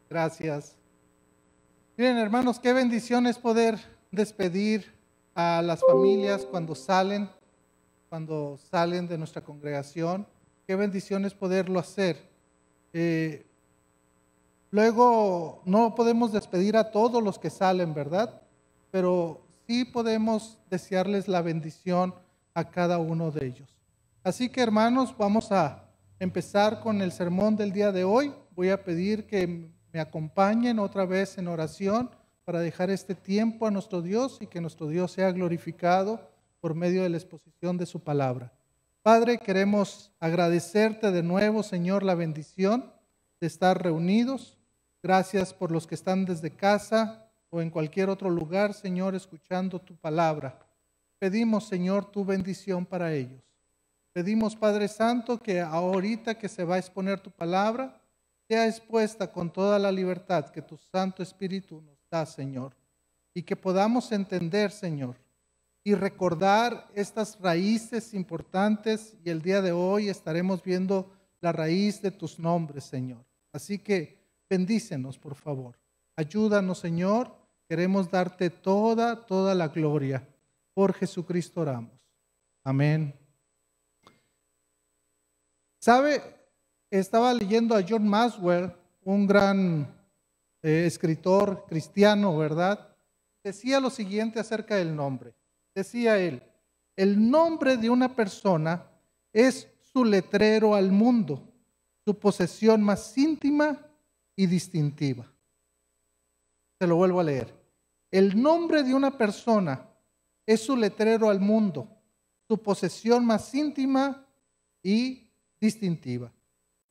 Gracias. Miren, hermanos, qué bendición es poder despedir a las familias cuando salen de nuestra congregación. Qué bendición es poderlo hacer. Eh, Luego, no podemos despedir a todos los que salen, ¿verdad? Pero sí podemos desearles la bendición a cada uno de ellos. Así que, hermanos, vamos a empezar con el sermón del día de hoy. Voy a pedir que me acompañen otra vez en oración para dejar este tiempo a nuestro Dios y que nuestro Dios sea glorificado por medio de la exposición de su palabra. Padre, queremos agradecerte de nuevo, Señor, la bendición de estar reunidos. Gracias por los que están desde casa o en cualquier otro lugar, Señor, escuchando tu palabra. Pedimos, Señor, tu bendición para ellos. Pedimos, Padre Santo, que ahorita que se va a exponer tu palabra, sea expuesta con toda la libertad que tu Santo Espíritu nos da, Señor. Y que podamos entender, Señor, y recordar estas raíces importantes. Y el día de hoy estaremos viendo la raíz de tus nombres, Señor. Así que bendícenos, por favor. Ayúdanos, Señor. Queremos darte toda la gloria. Por Jesucristo oramos. Amén. ¿Sabe? Estaba leyendo a John Maxwell, un gran escritor cristiano, ¿verdad? Decía lo siguiente acerca del nombre. Decía él, el nombre de una persona es su letrero al mundo, su posesión más íntima y distintiva. Se lo vuelvo a leer. El nombre de una persona es su letrero al mundo, su posesión más íntima y distintiva.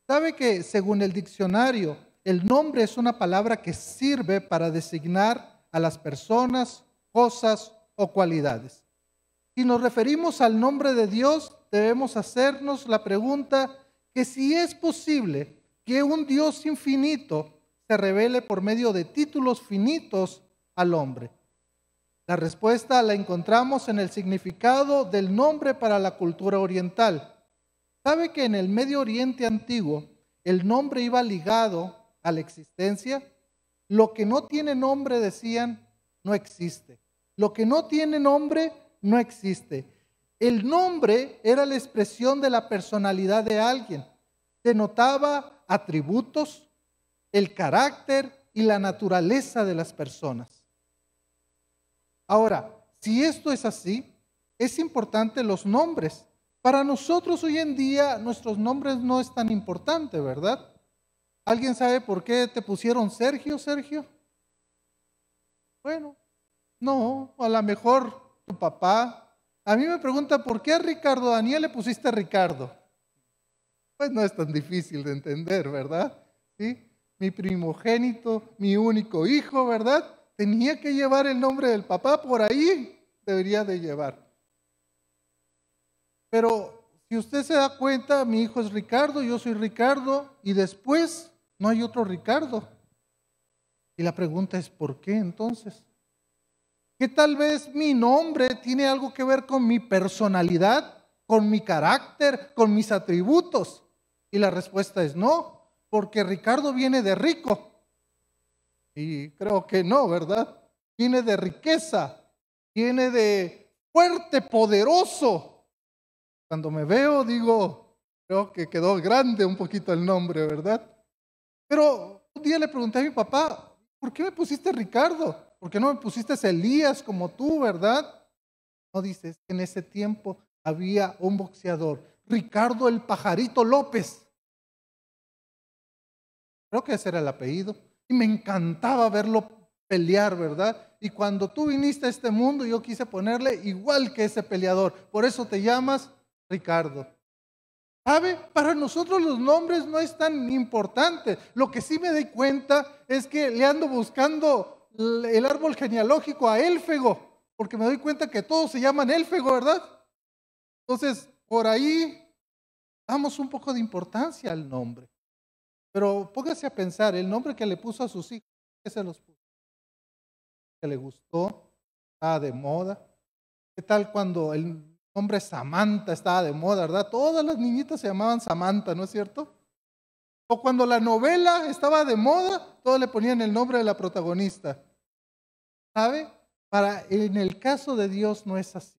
¿Sabe que según el diccionario, el nombre es una palabra que sirve para designar a las personas, cosas o cualidades? Si nos referimos al nombre de Dios, debemos hacernos la pregunta que si es posible que un Dios infinito se revele por medio de títulos finitos al hombre. La respuesta la encontramos en el significado del nombre para la cultura oriental. ¿Sabe que en el Medio Oriente antiguo el nombre iba ligado a la existencia? Lo que no tiene nombre, decían, no existe. Lo que no tiene nombre, no existe. El nombre era la expresión de la personalidad de alguien. Denotaba atributos, el carácter y la naturaleza de las personas. Ahora, si esto es así, es importante los nombres. Para nosotros hoy en día nuestros nombres no es tan importante, ¿verdad? ¿Alguien sabe por qué te pusieron Sergio, Sergio? Bueno, no, a lo mejor tu papá. A mí me pregunta, ¿por qué a Ricardo Daniel le pusiste Ricardo? Pues no es tan difícil de entender, ¿verdad? ¿Sí? Mi primogénito, mi único hijo, ¿verdad? Tenía que llevar el nombre del papá, por ahí debería de llevar. Pero si usted se da cuenta, mi hijo es Ricardo, yo soy Ricardo, y después no hay otro Ricardo. Y la pregunta es, ¿por qué entonces? ¿Que tal vez mi nombre tiene algo que ver con mi personalidad, con mi carácter, con mis atributos? Y la respuesta es no, porque Ricardo viene de rico. Y creo que no, ¿verdad? Viene de riqueza, viene de fuerte, poderoso. Cuando me veo, digo, creo que quedó grande un poquito el nombre, ¿verdad? Pero un día le pregunté a mi papá, ¿por qué me pusiste Ricardo? ¿Por qué no me pusiste Elías como tú, verdad? No, dices que en ese tiempo había un boxeador, Ricardo el Pajarito López. Creo que ese era el apellido. Y me encantaba verlo pelear, ¿verdad? Y cuando tú viniste a este mundo, yo quise ponerle igual que ese peleador. Por eso te llamas Ricardo. ¿Sabe? Para nosotros los nombres no es tan importante. Lo que sí me doy cuenta es que le ando buscando el árbol genealógico a Élfego, porque me doy cuenta que todos se llaman Élfego, ¿verdad? Entonces, por ahí damos un poco de importancia al nombre. Pero póngase a pensar, el nombre que le puso a sus hijos, ¿qué se los puso? ¿Que le gustó? ¿Estaba de moda? ¿Qué tal cuando el nombre Samantha estaba de moda, verdad? Todas las niñitas se llamaban Samantha, ¿no es cierto? O cuando la novela estaba de moda, todos le ponían el nombre de la protagonista. ¿Sabe? En el caso de Dios no es así,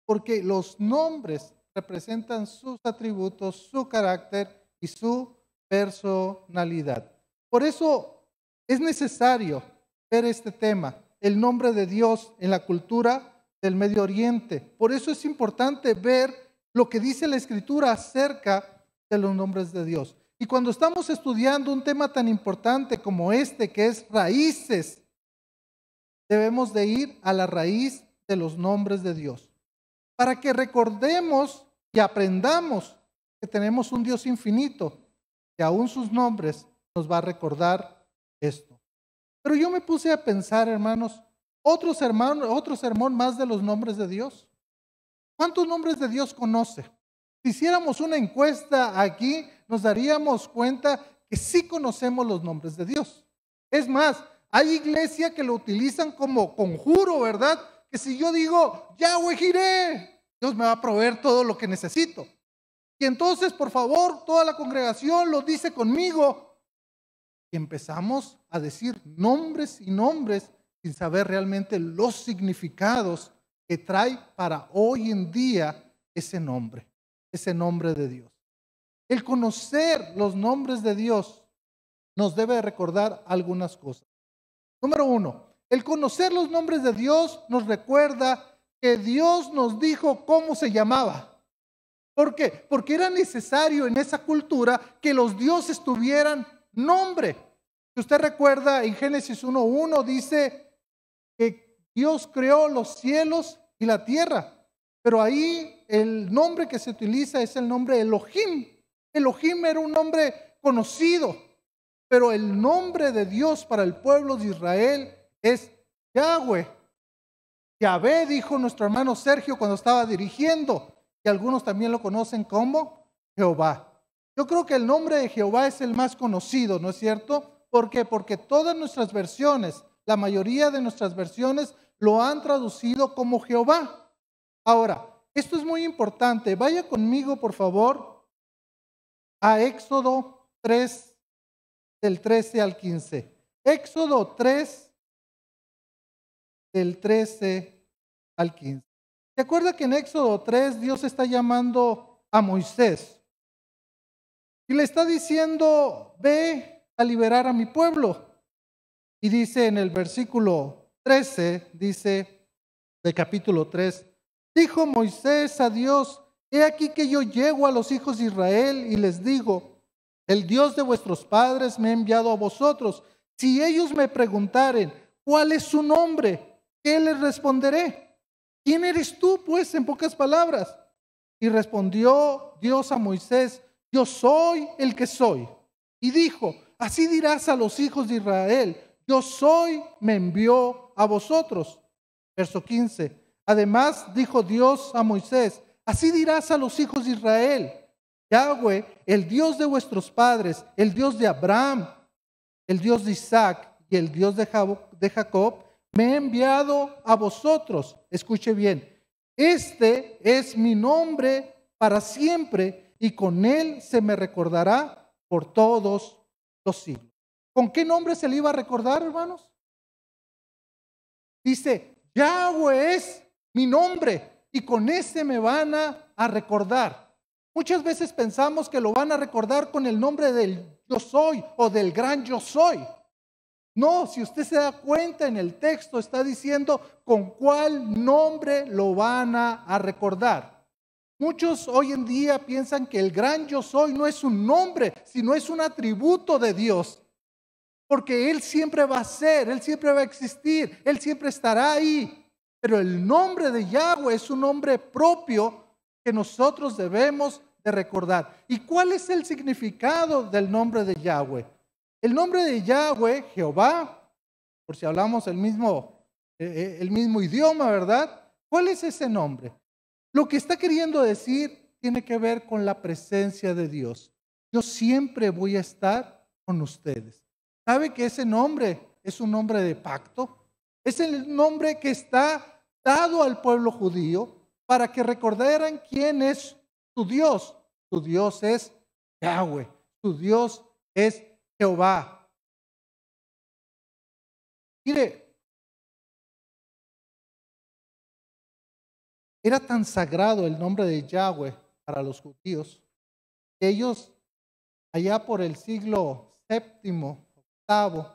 porque los nombres representan sus atributos, su carácter y su personalidad. Por eso es necesario ver este tema, el nombre de Dios en la cultura del Medio Oriente. Por eso es importante ver lo que dice la Escritura acerca de los nombres de Dios. Y cuando estamos estudiando un tema tan importante como este, que es raíces, debemos de ir a la raíz de los nombres de Dios, para que recordemos y aprendamos que tenemos un Dios infinito, que aún sus nombres nos va a recordar esto. Pero yo me puse a pensar, hermanos, otro sermón más de los nombres de Dios. ¿Cuántos nombres de Dios conoce? Si hiciéramos una encuesta aquí, nos daríamos cuenta que sí conocemos los nombres de Dios. Es más, hay iglesias que lo utilizan como conjuro, ¿verdad? Que si yo digo, Yahweh Jireh, Dios me va a proveer todo lo que necesito. Y entonces, por favor, toda la congregación lo dice conmigo. Y empezamos a decir nombres y nombres sin saber realmente los significados que trae para hoy en día ese nombre de Dios. El conocer los nombres de Dios nos debe recordar algunas cosas. Número 1, el conocer los nombres de Dios nos recuerda que Dios nos dijo cómo se llamaba. ¿Por qué? Porque era necesario en esa cultura que los dioses tuvieran nombre. Si usted recuerda, en Génesis 1:1 dice que Dios creó los cielos y la tierra, pero ahí el nombre que se utiliza es el nombre Elohim. Elohim era un nombre conocido, pero el nombre de Dios para el pueblo de Israel es Yahweh. Yahvé, dijo nuestro hermano Sergio cuando estaba dirigiendo, y algunos también lo conocen como Jehová. Yo creo que el nombre de Jehová es el más conocido, ¿no es cierto? ¿Por qué? Porque todas nuestras versiones, la mayoría de nuestras versiones lo han traducido como Jehová. Ahora, esto es muy importante. Vaya conmigo, por favor, a Éxodo 3, del 13 al 15. Éxodo 3, del 13 al 15. ¿Se acuerda que en Éxodo 3 Dios está llamando a Moisés? Y le está diciendo, ve a liberar a mi pueblo. Y dice en el versículo 13, dice del capítulo 3, dijo Moisés a Dios, he aquí que yo llego a los hijos de Israel y les digo, el Dios de vuestros padres me ha enviado a vosotros. Si ellos me preguntaren, ¿cuál es su nombre? ¿Qué les responderé? ¿Quién eres tú, pues, en pocas palabras? Y respondió Dios a Moisés, yo soy el que soy. Y dijo, así dirás a los hijos de Israel, yo soy, me envió a vosotros. Verso 15. Además dijo Dios a Moisés, así dirás a los hijos de Israel, Yahweh, el Dios de vuestros padres, el Dios de Abraham, el Dios de Isaac y el Dios de Jacob, me ha enviado a vosotros. Escuche bien, este es mi nombre para siempre y con él se me recordará por todos los siglos. ¿Con qué nombre se le iba a recordar, hermanos? Dice, Yahweh es mi nombre y con ese me van a recordar. Muchas veces pensamos que lo van a recordar con el nombre del yo soy o del gran yo soy. No, si usted se da cuenta en el texto está diciendo con cuál nombre lo van a recordar. Muchos hoy en día piensan que el gran yo soy no es un nombre, sino es un atributo de Dios. Porque Él siempre va a ser, Él siempre va a existir, Él siempre estará ahí. Pero el nombre de Yahweh es un nombre propio que nosotros debemos de recordar. ¿Y cuál es el significado del nombre de Yahweh? El nombre de Yahweh, Jehová, por si hablamos el mismo idioma, ¿verdad? ¿Cuál es ese nombre? Lo que está queriendo decir tiene que ver con la presencia de Dios. Yo siempre voy a estar con ustedes. ¿Sabe que ese nombre es un nombre de pacto? Es el nombre que está dado al pueblo judío para que recordaran quién es su Dios. Su Dios es Yahweh. Su Dios es Jehová. Mire, era tan sagrado el nombre de Yahweh para los judíos que ellos, allá por el siglo séptimo, octavo,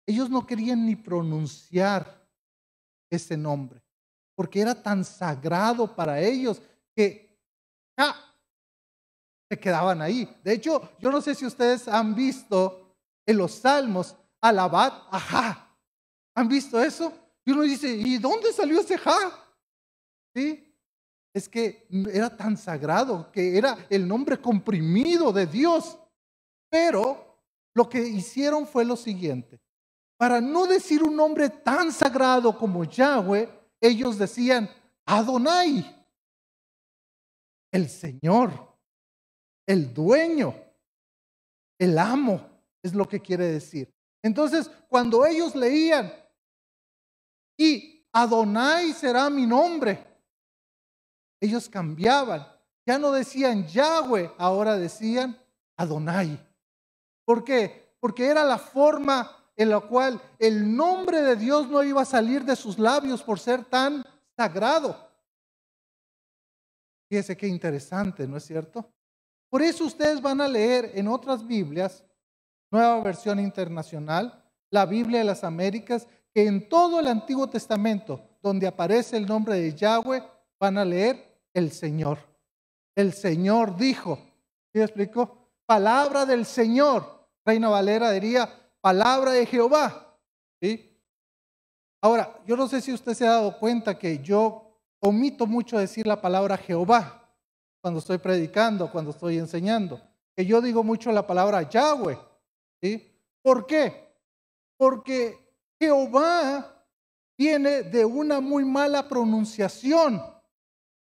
ellos no querían ni pronunciar ese nombre, porque era tan sagrado para ellos que se quedaban ahí. De hecho, yo no sé si ustedes han visto en los salmos, alabad, ajá. ¿Han visto eso? Y uno dice, ¿y dónde salió ese ja? ¿Sí? Es que era tan sagrado, que era el nombre comprimido de Dios. Pero lo que hicieron fue lo siguiente. Para no decir un nombre tan sagrado como Yahweh, ellos decían Adonai, el Señor, el dueño, el amo, es lo que quiere decir. Entonces, cuando ellos leían, y Adonai será mi nombre, ellos cambiaban. Ya no decían Yahweh, ahora decían Adonai. ¿Por qué? Porque era la forma en la cual el nombre de Dios no iba a salir de sus labios por ser tan sagrado. Fíjese qué interesante, ¿no es cierto? Por eso ustedes van a leer en otras Biblias, Nueva Versión Internacional, la Biblia de las Américas, que en todo el Antiguo Testamento, donde aparece el nombre de Yahweh, van a leer el Señor. El Señor dijo, ¿sí me explico? Palabra del Señor. Reina Valera diría, palabra de Jehová. ¿Sí? Ahora, yo no sé si usted se ha dado cuenta que yo omito mucho decir la palabra Jehová cuando estoy predicando, cuando estoy enseñando. Que yo digo mucho la palabra Yahweh. ¿Sí? ¿Por qué? Porque Jehová viene de una muy mala pronunciación.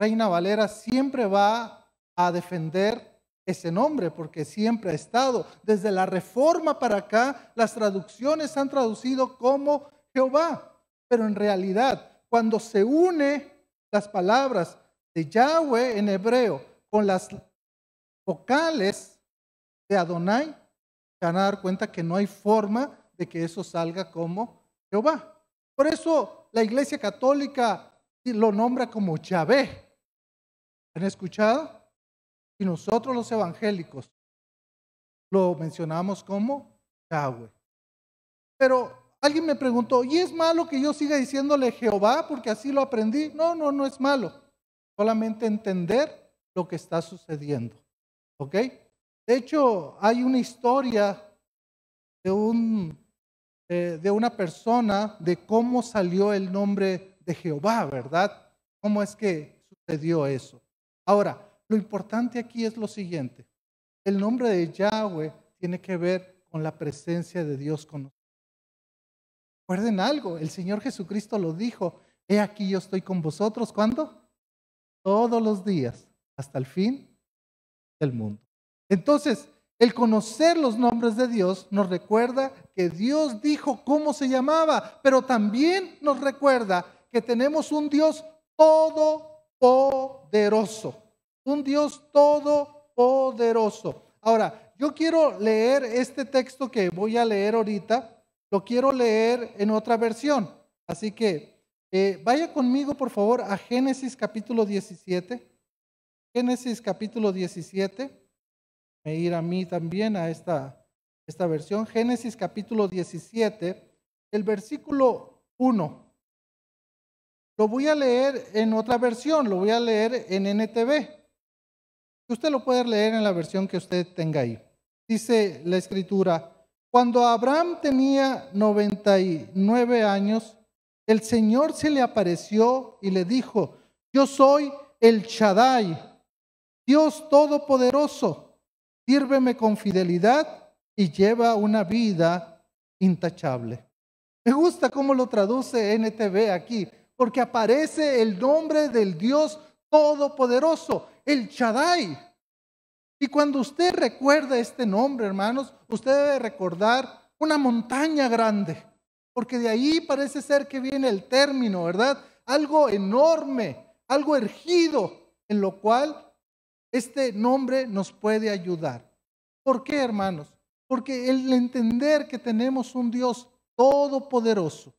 Reina Valera siempre va a defender ese nombre porque siempre ha estado. Desde la Reforma para acá, las traducciones han traducido como Jehová. Pero en realidad, cuando se une las palabras de Yahweh en hebreo con las vocales de Adonai, se van a dar cuenta que no hay forma de que eso salga como Jehová. Por eso la Iglesia Católica lo nombra como Yahvé. ¿Han escuchado? Y nosotros los evangélicos lo mencionamos como Yahweh. Pero alguien me preguntó, ¿y es malo que yo siga diciéndole Jehová porque así lo aprendí? No, no es malo. Solamente entender lo que está sucediendo. ¿Ok? De hecho, hay una historia de una persona de cómo salió el nombre de Jehová, ¿verdad? ¿Cómo es que sucedió eso? Ahora, lo importante aquí es lo siguiente. El nombre de Yahweh tiene que ver con la presencia de Dios con nosotros. Recuerden algo, el Señor Jesucristo lo dijo, he aquí yo estoy con vosotros, ¿cuándo? Todos los días, hasta el fin del mundo. Entonces, el conocer los nombres de Dios nos recuerda que Dios dijo cómo se llamaba, pero también nos recuerda que tenemos un Dios todopoderoso. Un Dios todopoderoso. Ahora, yo quiero leer este texto que voy a leer ahorita, lo quiero leer en otra versión. Así que vaya conmigo, por favor, a Génesis capítulo 17. Génesis capítulo 17. Me ir a mí también a esta versión. Génesis capítulo 17, el versículo 1. Lo voy a leer en otra versión, lo voy a leer en NTV. Usted lo puede leer en la versión que usted tenga ahí. Dice la escritura, cuando Abraham tenía 99 años, el Señor se le apareció y le dijo, yo soy el Shaddai, Dios Todopoderoso, sírveme con fidelidad y lleva una vida intachable. Me gusta cómo lo traduce NTV aquí, porque aparece el nombre del Dios Todopoderoso, el Shaddai. Y cuando usted recuerda este nombre, hermanos, usted debe recordar una montaña grande, porque de ahí parece ser que viene el término, ¿verdad? Algo enorme, algo erguido, en lo cual este nombre nos puede ayudar. ¿Por qué, hermanos? Porque el entender que tenemos un Dios todopoderoso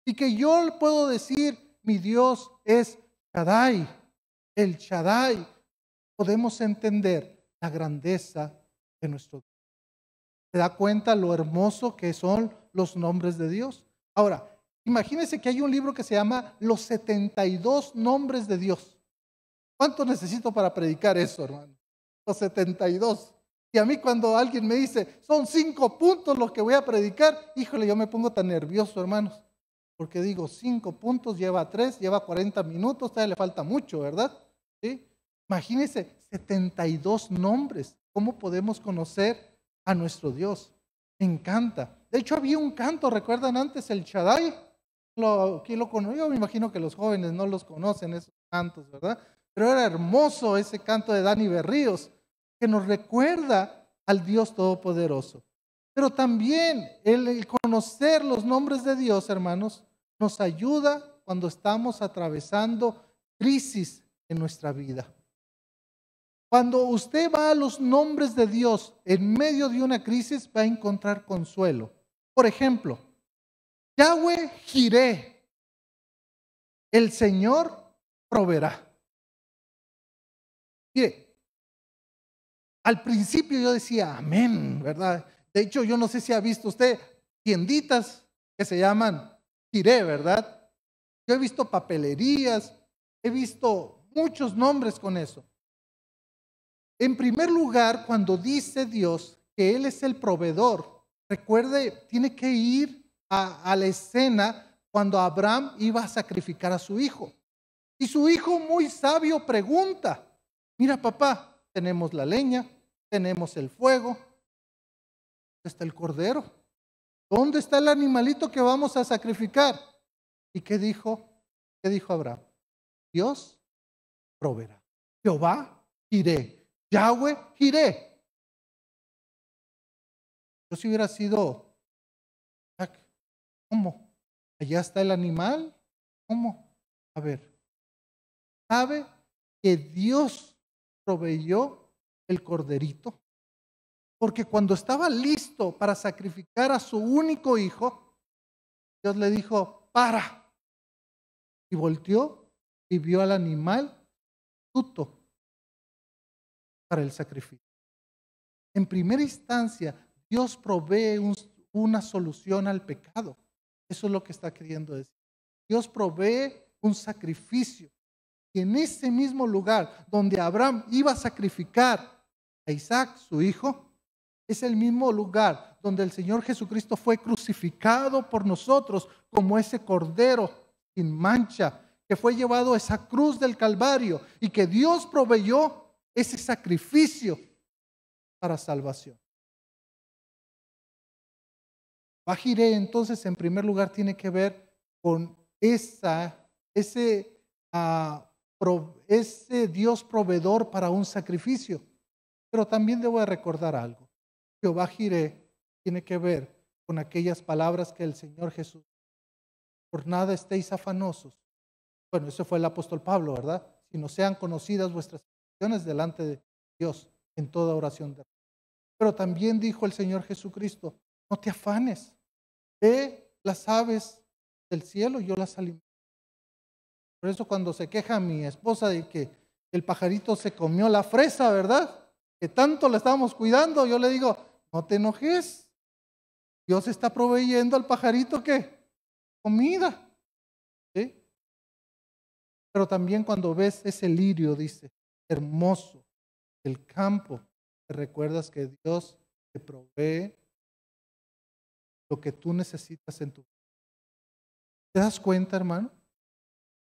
y que yo puedo decir, mi Dios es Shaddai, el Shaddai, podemos entender la grandeza de nuestro Dios. ¿Se da cuenta lo hermoso que son los nombres de Dios? Ahora, imagínense que hay un libro que se llama Los 72 nombres de Dios. ¿Cuánto necesito para predicar eso, hermano? Los 72. Y a mí cuando alguien me dice, son 5 puntos los que voy a predicar, híjole, yo me pongo tan nervioso, hermanos. Porque digo, 5 puntos, lleva 3, lleva 40 minutos, todavía le falta mucho, ¿verdad? ¿Sí? Imagínense, 72 nombres. ¿Cómo podemos conocer a nuestro Dios? Me encanta. De hecho, había un canto, ¿recuerdan antes el Shaddai? ¿Quién lo conoció? Yo me imagino que los jóvenes no los conocen esos cantos, ¿verdad? Pero era hermoso ese canto de Dani Berríos, que nos recuerda al Dios Todopoderoso. Pero también el conocer los nombres de Dios, hermanos, nos ayuda cuando estamos atravesando crisis en nuestra vida. Cuando usted va a los nombres de Dios en medio de una crisis, va a encontrar consuelo. Por ejemplo, Yahweh Jireh, el Señor proveerá. Mire, al principio yo decía, amén, ¿verdad? De hecho, yo no sé si ha visto usted tienditas que se llaman Jireh, ¿verdad? Yo he visto papelerías, he visto muchos nombres con eso. En primer lugar, cuando dice Dios que Él es el proveedor, recuerde, tiene que ir a la escena cuando Abraham iba a sacrificar a su hijo. Y su hijo muy sabio pregunta, mira papá, tenemos la leña, tenemos el fuego, ¿dónde está el cordero? ¿Dónde está el animalito que vamos a sacrificar? ¿Y qué dijo? ¿Qué dijo Abraham? Dios proveerá. Jehová Jireh. Yahweh Jireh. Yo si hubiera sido, ¿cómo? ¿Allá está el animal? ¿Cómo? A ver, ¿sabe que Dios proveyó el corderito? Porque cuando estaba listo para sacrificar a su único hijo, Dios le dijo, para. Y volteó y vio al animal tuto para el sacrificio. En primera instancia, Dios provee una solución al pecado. Eso es lo que está queriendo decir. Dios provee un sacrificio. Y en ese mismo lugar donde Abraham iba a sacrificar a Isaac, su hijo, es el mismo lugar donde el Señor Jesucristo fue crucificado por nosotros como ese cordero sin mancha que fue llevado a esa cruz del Calvario y que Dios proveyó ese sacrificio para salvación. Jireh, entonces, en primer lugar, tiene que ver con ese Dios proveedor para un sacrificio. Pero también debo de recordar algo. Jehová Jireh tiene que ver con aquellas palabras que el Señor Jesús, por nada estéis afanosos. Bueno, eso fue el apóstol Pablo, ¿verdad? Si no sean conocidas vuestras peticiones delante de Dios en toda oración. Pero también dijo el Señor Jesucristo, no te afanes, ve las aves del cielo, yo las alimento. Por eso cuando se queja mi esposa de que el pajarito se comió la fresa, ¿verdad? Que tanto la estábamos cuidando, yo le digo, no te enojes. Dios está proveyendo al pajarito, ¿qué? Comida. ¿Sí? Pero también cuando ves ese lirio, dice, hermoso, del campo, te recuerdas que Dios te provee lo que tú necesitas en tu vida. ¿Te das cuenta, hermano?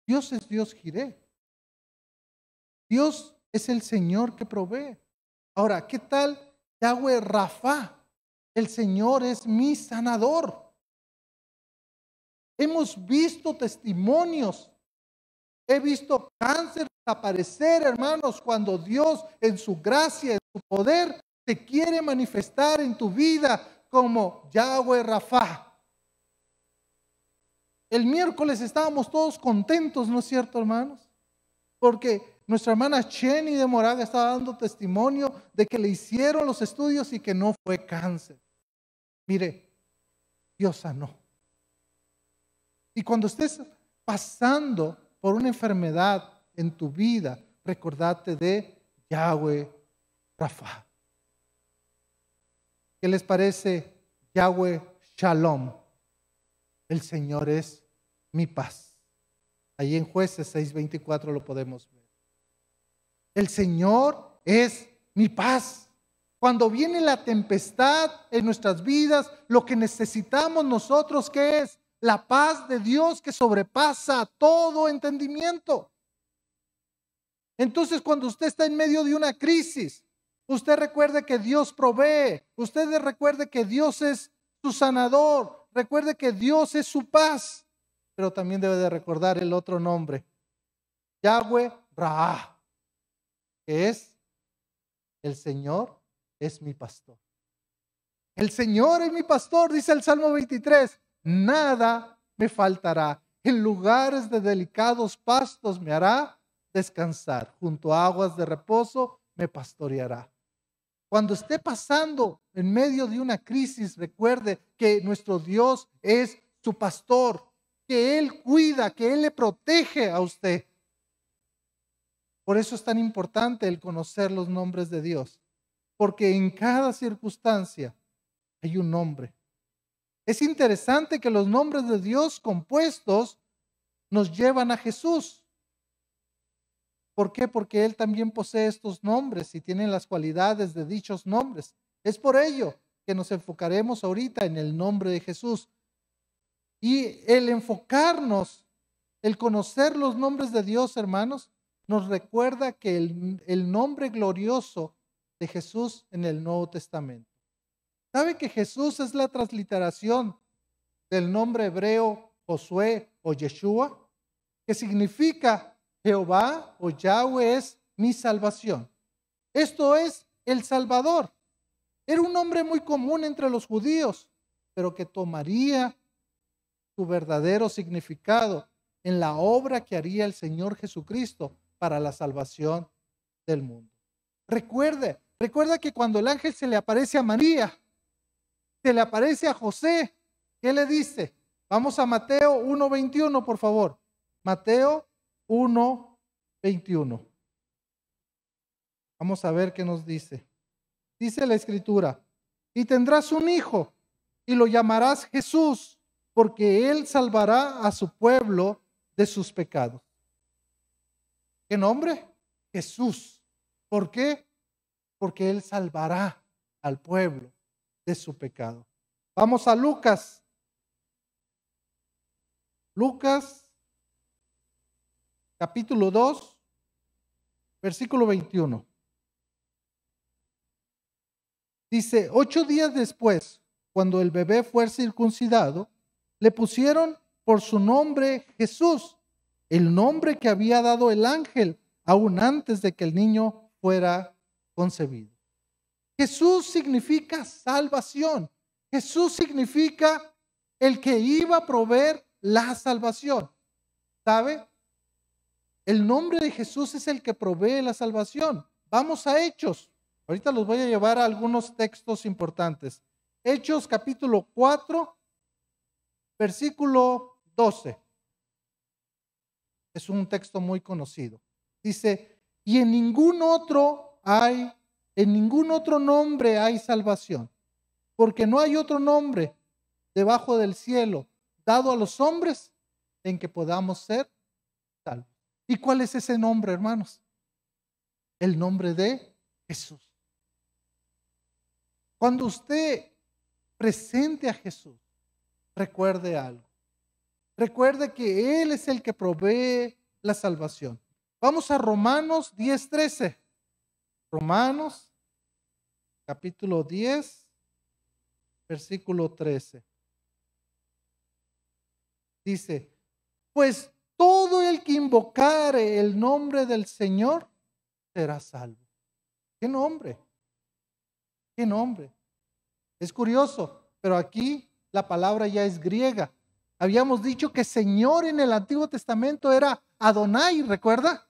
Dios es Dios Jireh. Dios es el Señor que provee. Ahora, ¿qué tal Yahweh Rafa? El Señor es mi sanador. Hemos visto testimonios. He visto cáncer desaparecer, hermanos, cuando Dios en su gracia, en su poder, te quiere manifestar en tu vida como Yahweh Rafa. El miércoles estábamos todos contentos, ¿no es cierto, hermanos? Porque nuestra hermana Chenny de Moraga estaba dando testimonio de que le hicieron los estudios y que no fue cáncer. Mire, Dios sanó. Y cuando estés pasando por una enfermedad en tu vida, recordate de Yahweh Rafa. ¿Qué les parece Yahweh Shalom? El Señor es mi paz. Ahí en Jueces 6:24 lo podemos ver. El Señor es mi paz. Cuando viene la tempestad en nuestras vidas, lo que necesitamos nosotros, ¿qué es? La paz de Dios que sobrepasa todo entendimiento. Entonces, cuando usted está en medio de una crisis, usted recuerde que Dios provee. Usted recuerde que Dios es su sanador. Recuerde que Dios es su paz. Pero también debe de recordar el otro nombre, Yahweh Ra, que es el Señor es mi pastor. El Señor es mi pastor, dice el Salmo 23. Nada me faltará. En lugares de delicados pastos me hará descansar. Junto a aguas de reposo me pastoreará. Cuando esté pasando en medio de una crisis, recuerde que nuestro Dios es su pastor, que Él cuida, que Él le protege a usted. Por eso es tan importante el conocer los nombres de Dios, porque en cada circunstancia hay un nombre. Es interesante que los nombres de Dios compuestos nos llevan a Jesús. ¿Por qué? Porque Él también posee estos nombres y tiene las cualidades de dichos nombres. Es por ello que nos enfocaremos ahorita en el nombre de Jesús. Y el enfocarnos, el conocer los nombres de Dios, hermanos, nos recuerda que el nombre glorioso de Jesús en el Nuevo Testamento. ¿Sabe que Jesús es la transliteración del nombre hebreo Josué o Yeshua? Que significa Jehová o Yahweh es mi salvación. Esto es el Salvador. Era un nombre muy común entre los judíos, pero que tomaría su verdadero significado en la obra que haría el Señor Jesucristo para la salvación del mundo. Recuerda que cuando el ángel se le aparece a María, se le aparece a José, ¿qué le dice? Vamos a Mateo 1:21, por favor. Mateo 1:21. Vamos a ver qué nos dice. Dice la Escritura: y tendrás un hijo, y lo llamarás Jesús, porque Él salvará a su pueblo de sus pecados. ¿Qué nombre? Jesús. ¿Por qué? Porque Él salvará al pueblo de su pecado. Vamos a Lucas. Lucas, capítulo 2, versículo 21. Dice: 8 días después, cuando el bebé fue circuncidado, le pusieron por su nombre Jesús, el nombre que había dado el ángel aún antes de que el niño fuera concebido. Jesús significa salvación. Jesús significa el que iba a proveer la salvación. ¿Sabe? El nombre de Jesús es el que provee la salvación. Vamos a Hechos. Ahorita los voy a llevar a algunos textos importantes. Hechos capítulo 4, versículo 12. Es un texto muy conocido. Dice: y en ningún otro nombre hay salvación, porque no hay otro nombre debajo del cielo dado a los hombres en que podamos ser salvos. ¿Y cuál es ese nombre, hermanos? El nombre de Jesús. Cuando usted presente a Jesús, recuerde algo. Recuerde que Él es el que provee la salvación. Vamos a Romanos 10:13. Romanos, capítulo 10, versículo 13. Dice: pues todo el que invocare el nombre del Señor será salvo. ¿Qué nombre? ¿Qué nombre? Es curioso, pero aquí la palabra ya es griega. Habíamos dicho que Señor en el Antiguo Testamento era Adonai, ¿recuerda?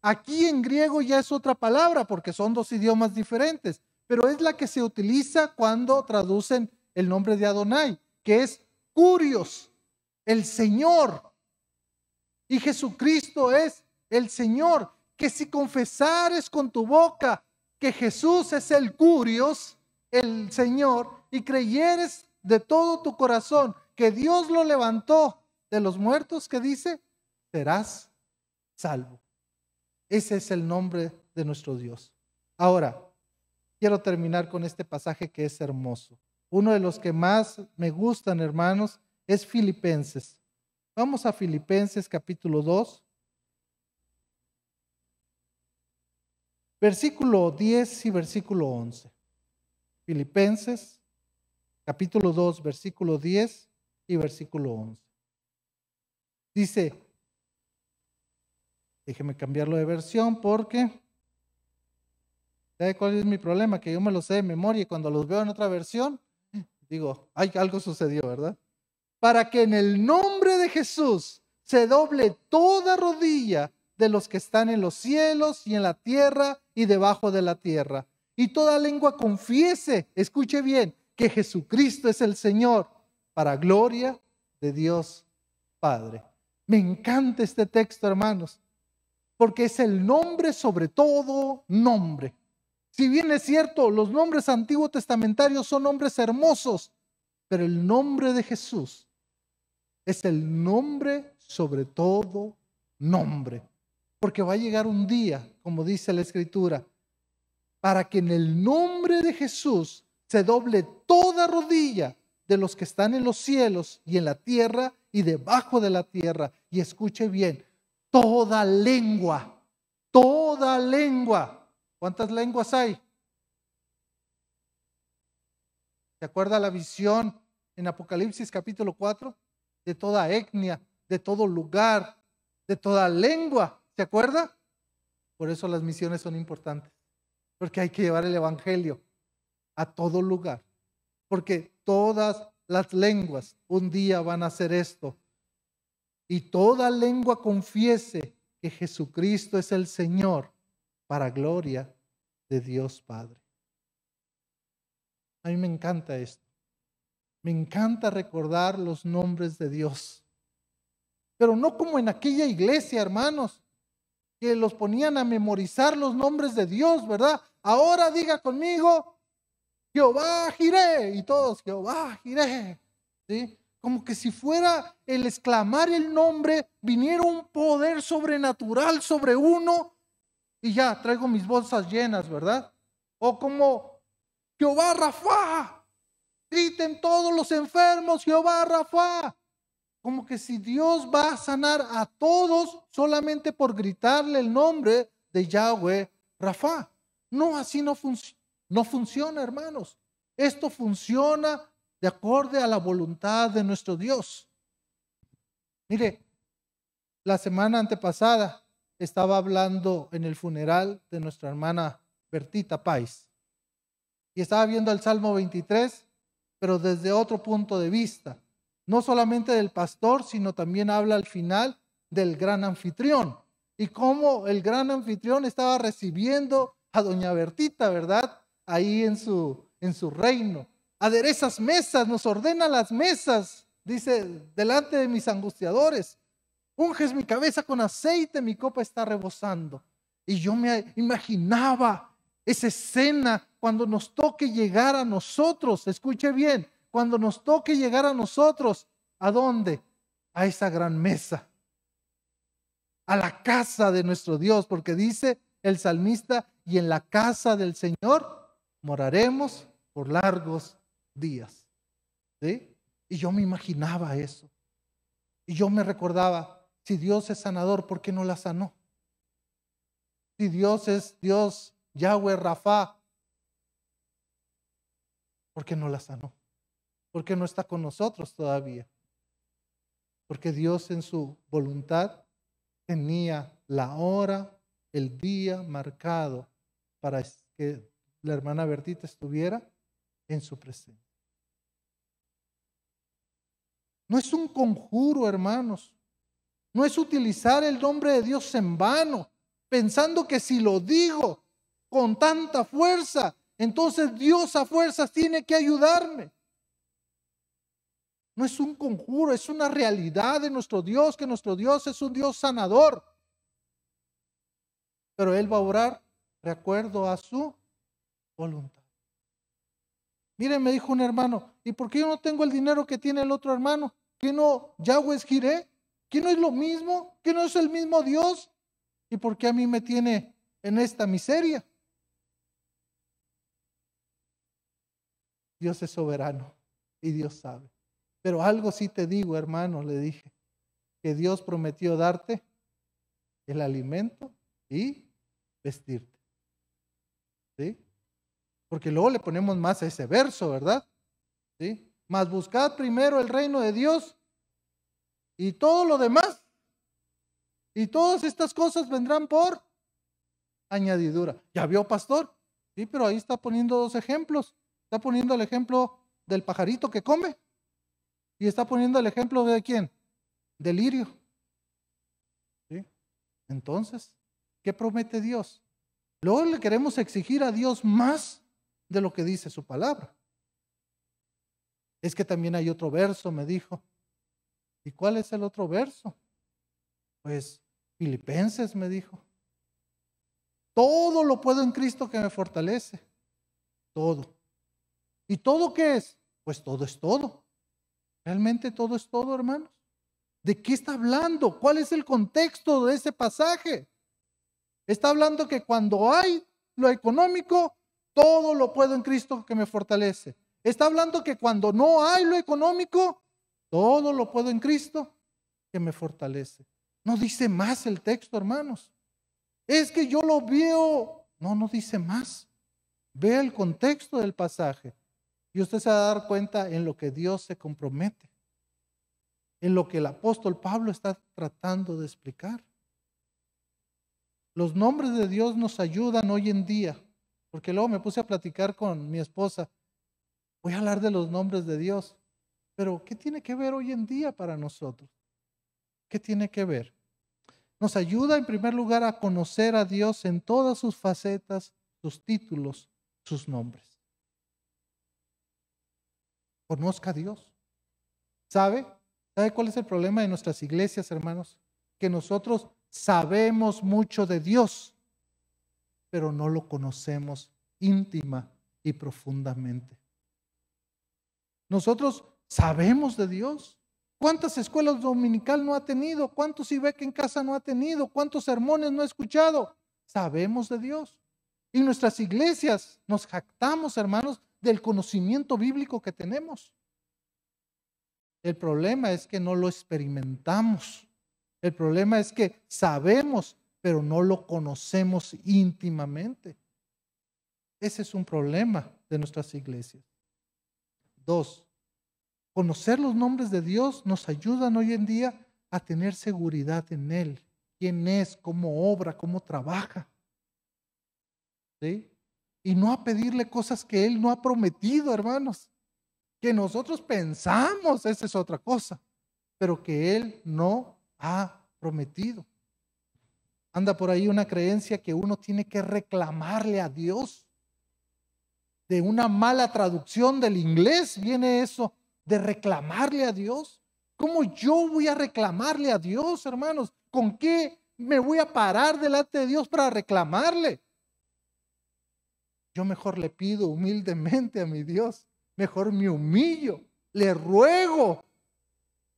Aquí en griego ya es otra palabra porque son dos idiomas diferentes, pero es la que se utiliza cuando traducen el nombre de Adonai, que es Curios, el Señor. Y Jesucristo es el Señor, que si confesares con tu boca que Jesús es el Curios, el Señor, y creyeres de todo tu corazón que Dios lo levantó de los muertos, que dice, serás salvo. Ese es el nombre de nuestro Dios. Ahora, quiero terminar con este pasaje que es hermoso. Uno de los que más me gustan, hermanos, es Filipenses. Vamos a Filipenses capítulo 2, versículo 10 y versículo 11. Filipenses capítulo 2, versículo 10 y versículo 11. Dice, déjeme cambiarlo de versión porque, ¿sabe cuál es mi problema? Que yo me lo sé de memoria y cuando los veo en otra versión, digo, ay, algo sucedió, ¿verdad? Para que en el nombre de Jesús se doble toda rodilla de los que están en los cielos y en la tierra y debajo de la tierra. Y toda lengua confiese, escuche bien, que Jesucristo es el Señor, para gloria de Dios Padre. Me encanta este texto, hermanos, porque es el nombre sobre todo nombre. Si bien es cierto, los nombres antiguos testamentarios son nombres hermosos, pero el nombre de Jesús es el nombre sobre todo nombre. Porque va a llegar un día, como dice la Escritura, para que en el nombre de Jesús se doble toda rodilla de los que están en los cielos y en la tierra y debajo de la tierra. Y escuche bien, toda lengua, toda lengua. ¿Cuántas lenguas hay? ¿Se acuerda la visión en Apocalipsis capítulo 4? De toda etnia, de todo lugar, de toda lengua. ¿Se acuerda? Por eso las misiones son importantes. Porque hay que llevar el evangelio a todo lugar. Porque todas las lenguas un día van a hacer esto. Y toda lengua confiese que Jesucristo es el Señor, para gloria de Dios Padre. A mí me encanta esto. Me encanta recordar los nombres de Dios. Pero no como en aquella iglesia, hermanos, que los ponían a memorizar los nombres de Dios, ¿verdad? Ahora diga conmigo, Jehová Jireh, y todos, Jehová Jireh, ¿sí? Como que si fuera el exclamar el nombre, viniera un poder sobrenatural sobre uno y ya, traigo mis bolsas llenas, ¿verdad? O como Jehová Rafa, griten todos los enfermos, Jehová Rafa. Como que si Dios va a sanar a todos solamente por gritarle el nombre de Yahweh Rafa. No, así no funciona, hermanos. Esto funciona de acuerdo a la voluntad de nuestro Dios. Mire, la semana antepasada estaba hablando en el funeral de nuestra hermana Bertita Pais. Y estaba viendo el Salmo 23, pero desde otro punto de vista. No solamente del pastor, sino también habla al final del gran anfitrión. Y cómo el gran anfitrión estaba recibiendo a doña Bertita, ¿verdad? Ahí en su reino. Aderezas mesas, nos ordena las mesas, dice, delante de mis angustiadores. Unges mi cabeza con aceite, mi copa está rebosando. Y yo me imaginaba esa escena cuando nos toque llegar a nosotros, escuche bien, cuando nos toque llegar a nosotros, ¿a dónde? A esa gran mesa, a la casa de nuestro Dios, porque dice el salmista, y en la casa del Señor moraremos por largos días. ¿Sí? Y yo me imaginaba eso. Y yo me recordaba, si Dios es sanador, ¿por qué no la sanó? Si Dios es Dios, Yahweh Rafa, ¿por qué no la sanó? ¿Por qué no está con nosotros todavía? Porque Dios en su voluntad tenía la hora, el día marcado para que la hermana Bertita estuviera en su presencia. No es un conjuro, hermanos. No es utilizar el nombre de Dios en vano. pensando que si lo digo con tanta fuerza, entonces Dios a fuerzas tiene que ayudarme. No es un conjuro, es una realidad de nuestro Dios, que nuestro Dios es un Dios sanador. Pero Él va a orar de acuerdo a su voluntad. Miren, me dijo un hermano, ¿y por qué yo no tengo el dinero que tiene el otro hermano? ¿Que no Yahweh Jireh? ¿Que no es lo mismo? ¿Que no es el mismo Dios? ¿Y por qué a mí me tiene en esta miseria? Dios es soberano y Dios sabe. Pero algo sí te digo, hermano, le dije, que Dios prometió darte el alimento y vestirte. ¿Sí? Porque luego le ponemos más a ese verso, ¿verdad? ¿Sí? Mas buscad primero el reino de Dios y todo lo demás. Y todas estas cosas vendrán por añadidura. ¿Ya vio, pastor? Sí, pero ahí está poniendo dos ejemplos. Está poniendo el ejemplo del pajarito que come y está poniendo el ejemplo de quién, del lirio. ¿Sí? Entonces, ¿qué promete Dios? Luego le queremos exigir a Dios más de lo que dice su palabra. Es que también hay otro verso, me dijo. ¿Y cuál es el otro verso? Pues Filipenses, me dijo. Todo lo puedo en Cristo que me fortalece. Todo. ¿Y todo qué es? Pues todo es todo. Realmente todo es todo, hermanos. ¿De qué está hablando? ¿Cuál es el contexto de ese pasaje? Está hablando que cuando hay lo económico, todo lo puedo en Cristo que me fortalece. Está hablando que cuando no hay lo económico, todo lo puedo en Cristo que me fortalece. No dice más el texto, hermanos. Es que yo lo veo. No, no dice más. Ve el contexto del pasaje y usted se va a dar cuenta en lo que Dios se compromete, en lo que el apóstol Pablo está tratando de explicar. Los nombres de Dios nos ayudan hoy en día, porque luego me puse a platicar con mi esposa. Voy a hablar de los nombres de Dios, pero ¿qué tiene que ver hoy en día para nosotros? ¿Qué tiene que ver? Nos ayuda en primer lugar a conocer a Dios en todas sus facetas, sus títulos, sus nombres. Conozca a Dios. ¿Sabe? ¿Sabe cuál es el problema de nuestras iglesias, hermanos? Que nosotros sabemos mucho de Dios, pero no lo conocemos íntima y profundamente. Nosotros sabemos de Dios. ¿Cuántas escuelas dominical no ha tenido? ¿Cuántos IBEC en casa no ha tenido? ¿Cuántos sermones no ha escuchado? Sabemos de Dios. Y nuestras iglesias nos jactamos, hermanos, del conocimiento bíblico que tenemos. El problema es que no lo experimentamos. El problema es que sabemos, pero no lo conocemos íntimamente. Ese es un problema de nuestras iglesias. 2. Conocer los nombres de Dios nos ayudan hoy en día a tener seguridad en Él. Quién es, cómo obra, cómo trabaja. ¿Sí? Y no a pedirle cosas que Él no ha prometido, hermanos. Que nosotros pensamos, esa es otra cosa, pero que Él no ha prometido. Anda por ahí una creencia que uno tiene que reclamarle a Dios. De una mala traducción del inglés viene eso, de reclamarle a Dios. ¿Cómo yo voy a reclamarle a Dios, hermanos? ¿Con qué me voy a parar delante de Dios para reclamarle? Yo mejor le pido humildemente a mi Dios, mejor me humillo, le ruego.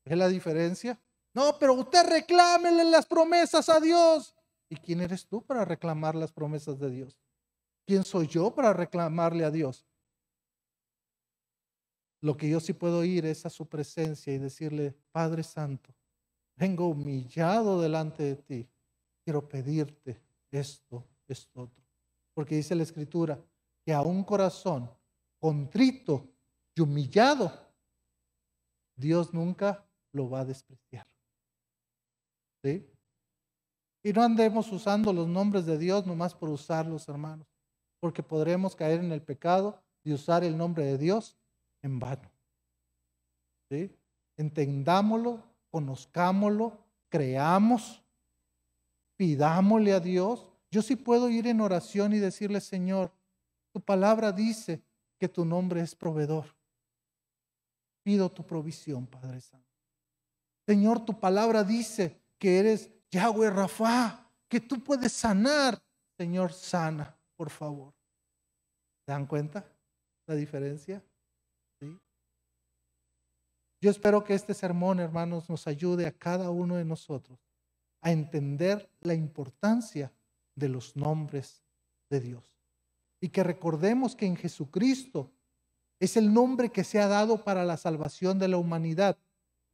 ¿Es la diferencia? No, pero usted reclámele las promesas a Dios. ¿Y quién eres tú para reclamar las promesas de Dios? ¿Quién soy yo para reclamarle a Dios? Lo que yo sí puedo ir es a su presencia y decirle, Padre Santo, vengo humillado delante de ti. Quiero pedirte esto, esto otro. Porque dice la Escritura que a un corazón contrito y humillado, Dios nunca lo va a despreciar. ¿Sí? Y no andemos usando los nombres de Dios nomás por usarlos, hermanos, porque podremos caer en el pecado de usar el nombre de Dios en vano. ¿Sí? Entendámoslo, conozcámoslo, creamos, pidámosle a Dios. Yo sí puedo ir en oración y decirle, Señor, tu palabra dice que tu nombre es proveedor. Pido tu provisión, Padre Santo. Señor, tu palabra dice que eres Yahweh Rafa, que tú puedes sanar. Señor, sana, por favor. ¿Se dan cuenta la diferencia? ¿Sí? Yo espero que este sermón, hermanos, nos ayude a cada uno de nosotros a entender la importancia de los nombres de Dios. Y que recordemos que en Jesucristo es el nombre que se ha dado para la salvación de la humanidad.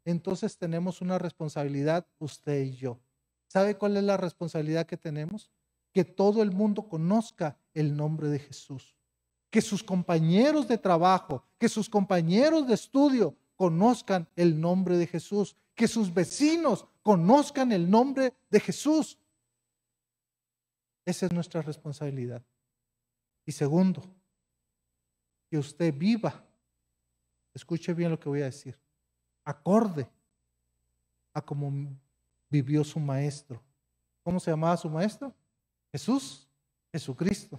Entonces tenemos una responsabilidad, usted y yo. ¿Sabe cuál es la responsabilidad que tenemos? Que todo el mundo conozca el nombre de Jesús. Que sus compañeros de trabajo, que sus compañeros de estudio conozcan el nombre de Jesús. Que sus vecinos conozcan el nombre de Jesús. Esa es nuestra responsabilidad. Y segundo, que usted viva, escuche bien lo que voy a decir, acorde a cómo vivió su maestro. ¿Cómo se llamaba su maestro? Jesús, Jesucristo.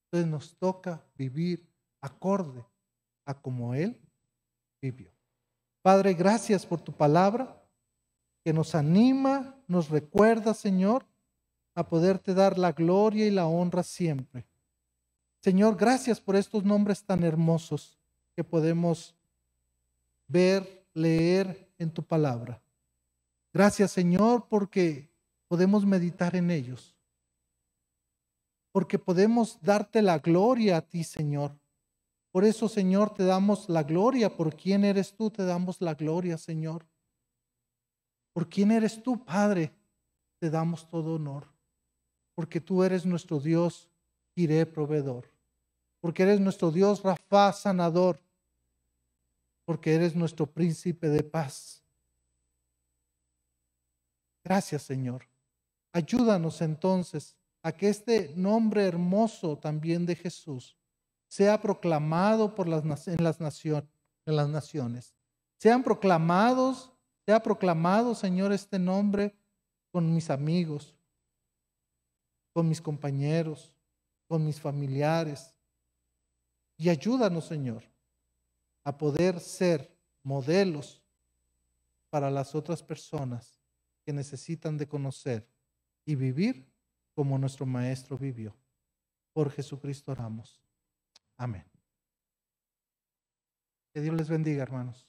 Entonces nos toca vivir acorde a como Él vivió. Padre, gracias por tu palabra que nos anima, nos recuerda, Señor, a poderte dar la gloria y la honra siempre. Señor, gracias por estos nombres tan hermosos que podemos ver, leer en tu palabra. Gracias, Señor, porque podemos meditar en ellos. Porque podemos darte la gloria a ti, Señor. Por eso, Señor, te damos la gloria. Por quién eres tú, te damos la gloria, Señor. Por quién eres tú, Padre, te damos todo honor. Porque tú eres nuestro Dios, Jireh, proveedor. Porque eres nuestro Dios, Rafa, sanador. Porque eres nuestro príncipe de paz. Gracias, Señor. Ayúdanos entonces a que este nombre hermoso también de Jesús sea proclamado en las naciones. Sea proclamado, Señor, este nombre con mis amigos, con mis compañeros, con mis familiares. Y ayúdanos, Señor, a poder ser modelos para las otras personas que necesitan de conocer y vivir como nuestro Maestro vivió. Por Jesucristo oramos. Amén. Que Dios les bendiga, hermanos.